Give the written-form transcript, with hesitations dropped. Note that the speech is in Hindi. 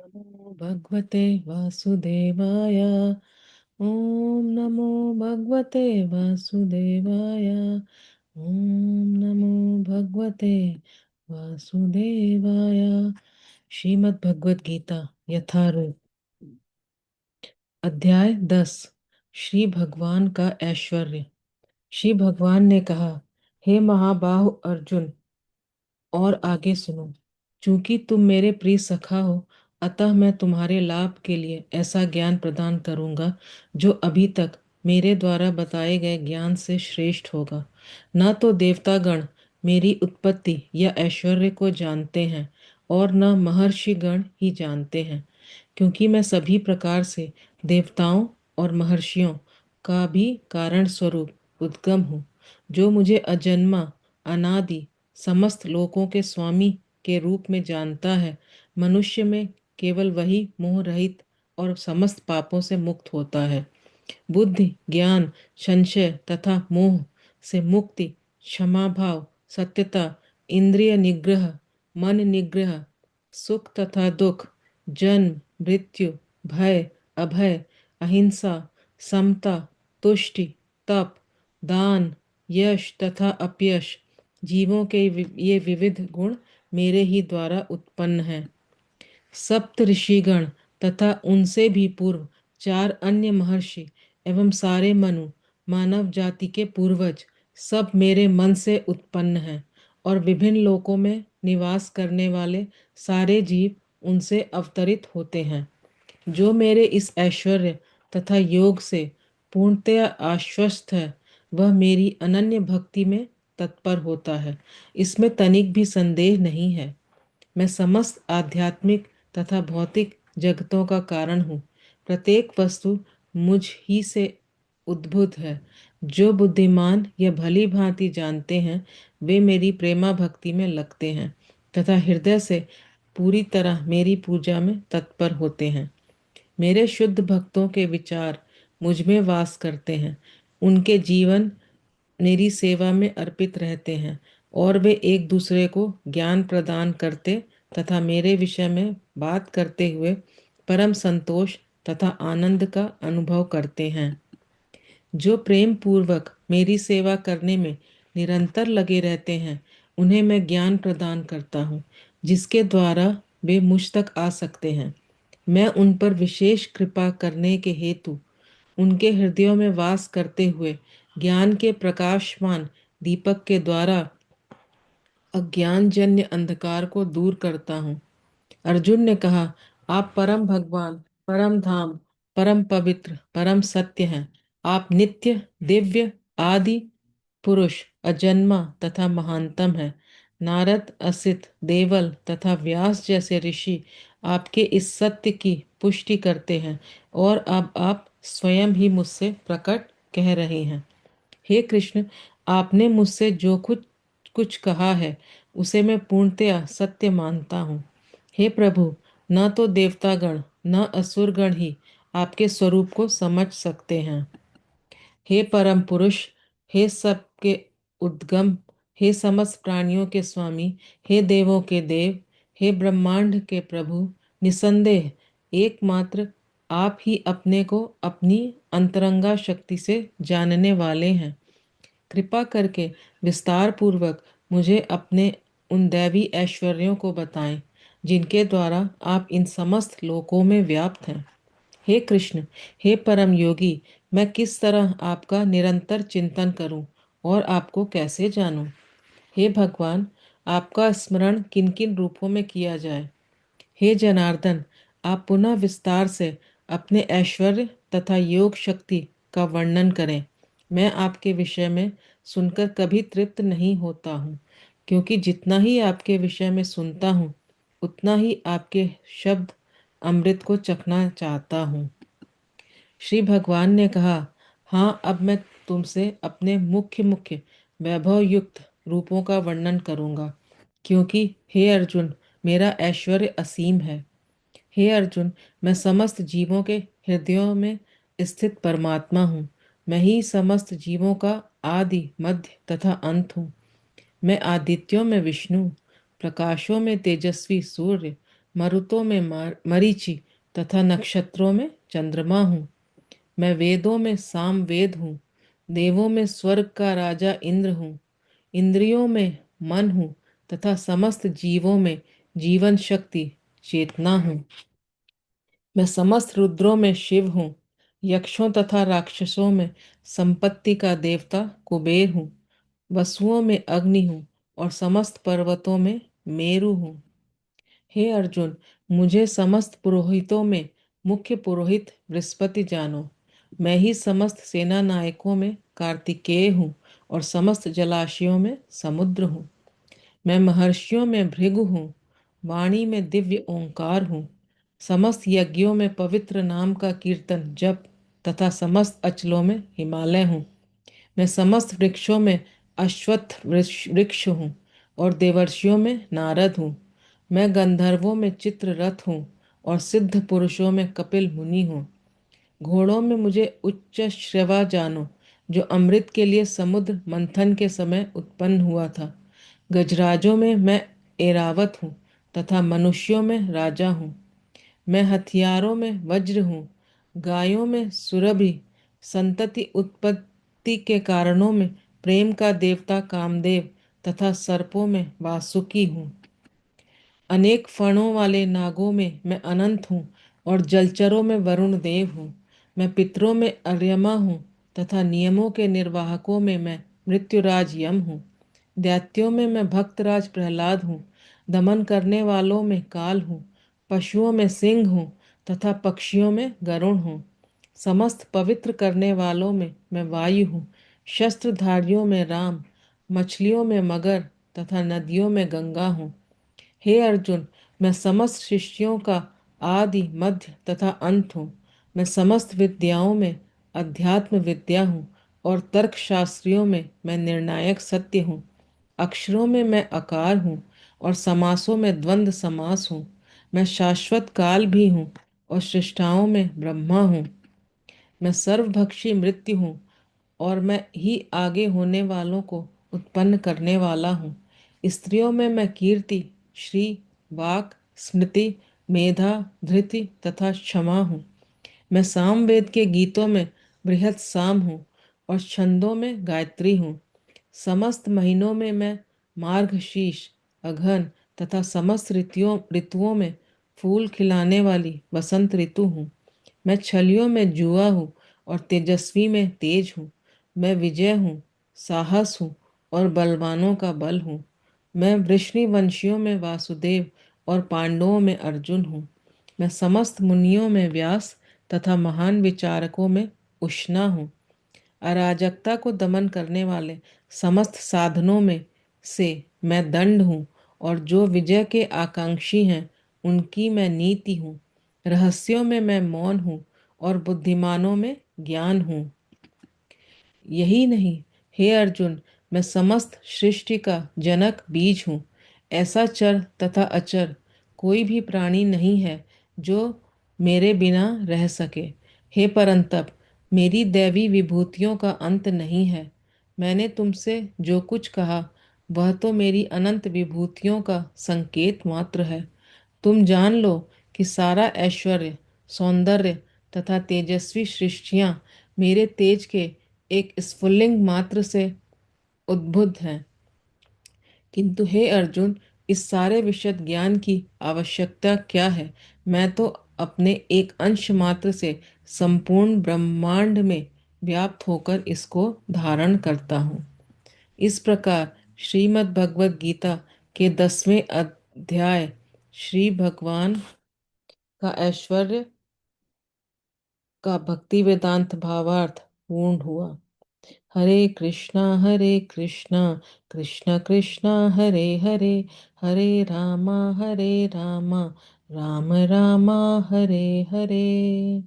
नमो भगवते वासुदेवाय। ओम नमो भगवते वासुदेवाय। ओम नमो भगवते वासुदेवाय। श्रीमद् भगवत गीता यथारूप, अध्याय 10। श्री भगवान का ऐश्वर्य। श्री भगवान ने कहा, हे महाबाहु अर्जुन, और आगे सुनो। चूंकि तुम मेरे प्रिय सखा हो, अतः मैं तुम्हारे लाभ के लिए ऐसा ज्ञान प्रदान करूंगा जो अभी तक मेरे द्वारा बताए गए ज्ञान से श्रेष्ठ होगा। न तो देवतागण मेरी उत्पत्ति या ऐश्वर्य को जानते हैं और न महर्षिगण ही जानते हैं, क्योंकि मैं सभी प्रकार से देवताओं और महर्षियों का भी कारण स्वरूप उद्गम हूँ। जो मुझे अजन्मा, अनादि, समस्त लोकों के स्वामी के रूप में जानता है, मनुष्य में केवल वही मोह रहित और समस्त पापों से मुक्त होता है। बुद्धि, ज्ञान, संशय तथा मोह से मुक्ति, क्षमा भाव, सत्यता, इंद्रिय निग्रह, मन निग्रह, सुख तथा दुख, जन्म, मृत्यु, भय, अभय, अहिंसा, समता, तुष्टि, तप, दान, यश तथा अपयश, जीवों के ये विविध गुण मेरे ही द्वारा उत्पन्न हैं। सप्त ऋषिगण तथा उनसे भी पूर्व चार अन्य महर्षि एवं सारे मनु, मानव जाति के पूर्वज, सब मेरे मन से उत्पन्न हैं, और विभिन्न लोकों में निवास करने वाले सारे जीव उनसे अवतरित होते हैं। जो मेरे इस ऐश्वर्य तथा योग से पूर्णतया आश्वस्त है, वह मेरी अनन्य भक्ति में तत्पर होता है। इसमें तनिक भी संदेह नहीं है। मैं समस्त आध्यात्मिक तथा भौतिक जगतों का कारण हूँ। प्रत्येक वस्तु मुझ ही से उद्भूत है। जो बुद्धिमान या भली भांति जानते हैं, वे मेरी प्रेमा भक्ति में लगते हैं तथा हृदय से पूरी तरह मेरी पूजा में तत्पर होते हैं। मेरे शुद्ध भक्तों के विचार मुझ में वास करते हैं। उनके जीवन मेरी सेवा में अर्पित रहते हैं, और वे एक दूसरे को ज्ञान प्रदान करते तथा मेरे विषय में बात करते हुए परम संतोष तथा आनंद का अनुभव करते हैं। जो प्रेम पूर्वक मेरी सेवा करने में निरंतर लगे रहते हैं, उन्हें मैं ज्ञान प्रदान करता हूँ, जिसके द्वारा वे मुझ तक आ सकते हैं। मैं उन पर विशेष कृपा करने के हेतु उनके हृदयों में वास करते हुए ज्ञान के प्रकाशमान दीपक के द्वारा अज्ञानजन्य अंधकार को दूर करता हूँ। अर्जुन ने कहा, आप परम भगवान, परम धाम, परम पवित्र, परम सत्य हैं। आप नित्य, दिव्य, आदि पुरुष, अजन्मा तथा महानतम है। नारद, असित, देवल तथा व्यास जैसे ऋषि आपके इस सत्य की पुष्टि करते हैं, और अब आप स्वयं ही मुझसे प्रकट कह रहे हैं। हे कृष्ण, आपने मुझसे जो कुछ कुछ कहा है, उसे मैं पूर्णतया सत्य मानता हूँ। हे प्रभु, न तो देवतागण न असुरगण ही आपके स्वरूप को समझ सकते हैं। हे परम पुरुष, हे सबके उद्गम, हे समस्त प्राणियों के स्वामी, हे देवों के देव, हे ब्रह्मांड के प्रभु, निसंदेह एकमात्र आप ही अपने को अपनी अंतरंगा शक्ति से जानने वाले हैं। कृपा करके विस्तार पूर्वक मुझे अपने उन दैवी ऐश्वर्यों को बताएं, जिनके द्वारा आप इन समस्त लोकों में व्याप्त हैं। हे कृष्ण, हे परम योगी, मैं किस तरह आपका निरंतर चिंतन करूं और आपको कैसे जानूं? हे भगवान, आपका स्मरण किन किन रूपों में किया जाए? हे जनार्दन, आप पुनः विस्तार से अपने ऐश्वर्य तथा योग शक्ति का वर्णन करें। मैं आपके विषय में सुनकर कभी तृप्त नहीं होता हूँ, क्योंकि जितना ही आपके विषय में सुनता हूँ, उतना ही आपके शब्द अमृत को चखना चाहता हूँ। श्री भगवान ने कहा, हाँ, अब मैं तुमसे अपने मुख्य मुख्य वैभव युक्त रूपों का वर्णन करूंगा, क्योंकि हे अर्जुन, मेरा ऐश्वर्य असीम है। हे अर्जुन, मैं समस्त जीवों के हृदयों में स्थित परमात्मा हूँ। मैं ही समस्त जीवों का आदि, मध्य तथा अंत हूँ। मैं आदित्यों में विष्णु, प्रकाशों में तेजस्वी सूर्य, मरुतों में मरीचि तथा नक्षत्रों में चंद्रमा हूँ। मैं वेदों में साम वेद हूँ, देवों में स्वर्ग का राजा इंद्र हूँ, इंद्रियों में मन हूँ तथा समस्त जीवों में जीवन शक्ति चेतना हूँ। मैं समस्त रुद्रों में शिव हूँ, यक्षों तथा राक्षसों में संपत्ति का देवता कुबेर हूँ, वसुओं में अग्नि हूँ और समस्त पर्वतों में मेरु हूँ। हे अर्जुन, मुझे समस्त पुरोहितों में मुख्य पुरोहित बृहस्पति जानो। मैं ही समस्त सेना नायकों में कार्तिकेय हूँ और समस्त जलाशयों में समुद्र हूँ। मैं महर्षियों में भृगु हूँ, वाणी में दिव्य ओंकार हूँ, समस्त यज्ञों में पवित्र नाम का कीर्तन जप तथा समस्त अचलों में हिमालय हूँ। मैं समस्त वृक्षों में अश्वत्थ वृक्ष हूँ और देवर्षियों में नारद हूँ। मैं गंधर्वों में चित्ररथ हूँ और सिद्ध पुरुषों में कपिल मुनि हूँ। घोड़ों में मुझे उच्च श्रवा जानो, जो अमृत के लिए समुद्र मंथन के समय उत्पन्न हुआ था। गजराजों में मैं एरावत हूँ तथा मनुष्यों में राजा हूँ। मैं हथियारों में वज्र हूँ, गायों में सुरभि, संतति उत्पत्ति के कारणों में प्रेम का देवता कामदेव तथा सर्पों में वासुकी हूँ। अनेक फणों वाले नागों में मैं अनंत हूँ और जलचरों में वरुण देव हूँ। मैं पितरों में अर्यमा हूँ तथा नियमों के निर्वाहकों में मैं मृत्युराज यम हूँ। दैत्यों में मैं भक्तराज प्रहलाद हूँ, दमन करने वालों में काल हूँ, पशुओं में सिंह हूँ तथा पक्षियों में गरुण हूँ। समस्त पवित्र करने वालों में मैं वायु हूँ, शस्त्रधारियों में राम, मछलियों में मगर तथा नदियों में गंगा हूँ। हे अर्जुन, मैं समस्त शिष्यों का आदि मध्य तथा अंत हूँ। मैं समस्त विद्याओं में अध्यात्म विद्या हूँ और तर्क शास्त्रियों में मैं निर्णायक सत्य हूँ। अक्षरों में मैं आकार हूँ और समासों में द्वंद्व समास हूँ। मैं शाश्वत काल भी हूँ और सृष्टाओं में ब्रह्मा हूँ। मैं सर्वभक्षी मृत्यु हूँ और मैं ही आगे होने वालों को उत्पन्न करने वाला हूँ। स्त्रियों में मैं कीर्ति, श्री, वाक, स्मृति, मेधा, धृति तथा क्षमा हूँ। मैं सामवेद के गीतों में बृहत साम हूँ और छंदों में गायत्री हूँ। समस्त महीनों में मैं मार्गशीर्ष, अघन तथा समस्त ऋतुओं में फूल खिलाने वाली वसंत ऋतु हूँ। मैं छलियों में जुआ हूँ और तेजस्वी में तेज हूँ। मैं विजय हूँ, साहस हूँ और बलवानों का बल हूँ। मैं वृष्णिवंशियों में वासुदेव और पांडवों में अर्जुन हूँ। मैं समस्त मुनियों में व्यास तथा महान विचारकों में उष्णा हूँ। अराजकता को दमन करने वाले समस्त साधनों में से मैं दंड हूँ और जो विजय के आकांक्षी हैं उनकी मैं नीति हूँ। रहस्यों में मैं मौन हूँ और बुद्धिमानों में ज्ञान हूँ। यही नहीं, हे अर्जुन, मैं समस्त सृष्टि का जनक बीज हूँ। ऐसा चर तथा अचर कोई भी प्राणी नहीं है जो मेरे बिना रह सके। हे परंतप, मेरी दैवी विभूतियों का अंत नहीं है। मैंने तुमसे जो कुछ कहा वह तो मेरी अनंत विभूतियों का संकेत मात्र है। तुम जान लो कि सारा ऐश्वर्य, सौंदर्य तथा तेजस्वी सृष्टियां मेरे तेज के एक स्फुल्लिंग मात्र से उद्बुद्ध हैं। किंतु हे अर्जुन, इस सारे विशद ज्ञान की आवश्यकता क्या है? मैं तो अपने एक अंश मात्र से संपूर्ण ब्रह्मांड में व्याप्त होकर इसको धारण करता हूँ। इस प्रकार श्रीमद् भगवद गीता के 10वें अध्याय श्री भगवान का ऐश्वर्य का भक्ति वेदांत भावार्थ पूर्ण हुआ। हरे कृष्णा कृष्ण कृष्णा हरे हरे, हरे रामा राम रामा हरे हरे।